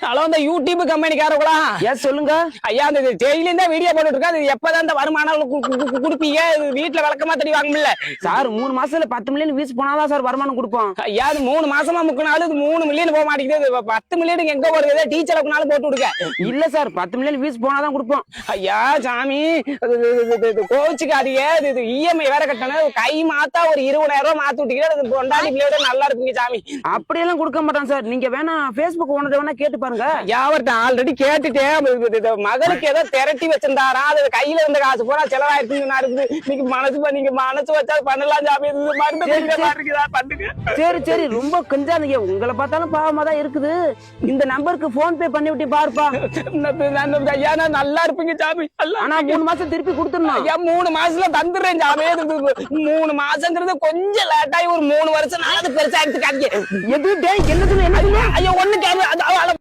Hello, இந்த YouTube கம்பெனிக்காரங்களா? S சொல்லுங்க ஐயா, அந்த டெய்லியும் தான் வீடியோ போட்டுட்டு இருக்கா. அது எப்பதான் இந்த வருமானம் குடுப்பீங்க? வீட்டுல விளக்கமா தடி வாங்க முடியல சார். 3 மாசத்துல 10 மில்லியன் வியூஸ் போனாதான் சார் வருமானம் கொடுப்போம். ஐயா. அது 3 மாசமா முக்கினாலும் இது 3 மில்லியன் போக மாட்டேங்குது. 10 மில்லியன் எங்க போடுறது? டீச்சர் அப்படினாலும் போட்டு விடுங்க. இல்ல சார், 10 மில்லியன் வியூஸ் போனாதான் கொடுப்போம். ஐயா சாமி, கோச்சுக்காதீங்க. இது இஎம்ஐ வேற கட்டணும். கை மாத்தா ஒரு 20,000 ரூபாய் மாத்தி விட்டீங்கன்னா பொண்டாடி பிள்ளையோட நல்லா இருப்பீங்க சாமி. அப்படியெல்லாம் கொடுக்க மாட்டான் சார். நீங்க வேணா Facebook ஓனர் வேணா கேட்டு பாருங்க. யாவர்ட்ட ஆல்ரெடி கேட்டுட்டேன். மகளுக்கு ஏதோ திரட்டி வச்சிருந்தாரா, அது கையில இருந்த காசு போனா செலவாயிருக்குன்னு நீங்க மனசு வச்சா பண்ணலாம் சாமி. பண்ணுங்க. சரி சரி, ரொம்ப கொஞ்சாதீங்க. உங்களை பார்த்தாலும் பாவமா தான் இருக்குது. இந்த நம்பருக்கு போன் பே பண்ணி விட்டு பாருப்பா. ஐயா, நான் நல்லா இருப்பீங்க சாமி. ஆனா 3 மாசம் திருப்பி கொடுத்துடணும். ஐயா, 3 மாசத்துல தந்துடுறேன் சாமி. 3 மாசங்கிறது கொஞ்சம் லேட்டாகி ஒரு 3 வருஷம் நாளாவது பெருசா எடுத்துக்காதீங்க. எது என்னதுன்னு என்ன? ஐயோ, ஒண்ணு கேள்வி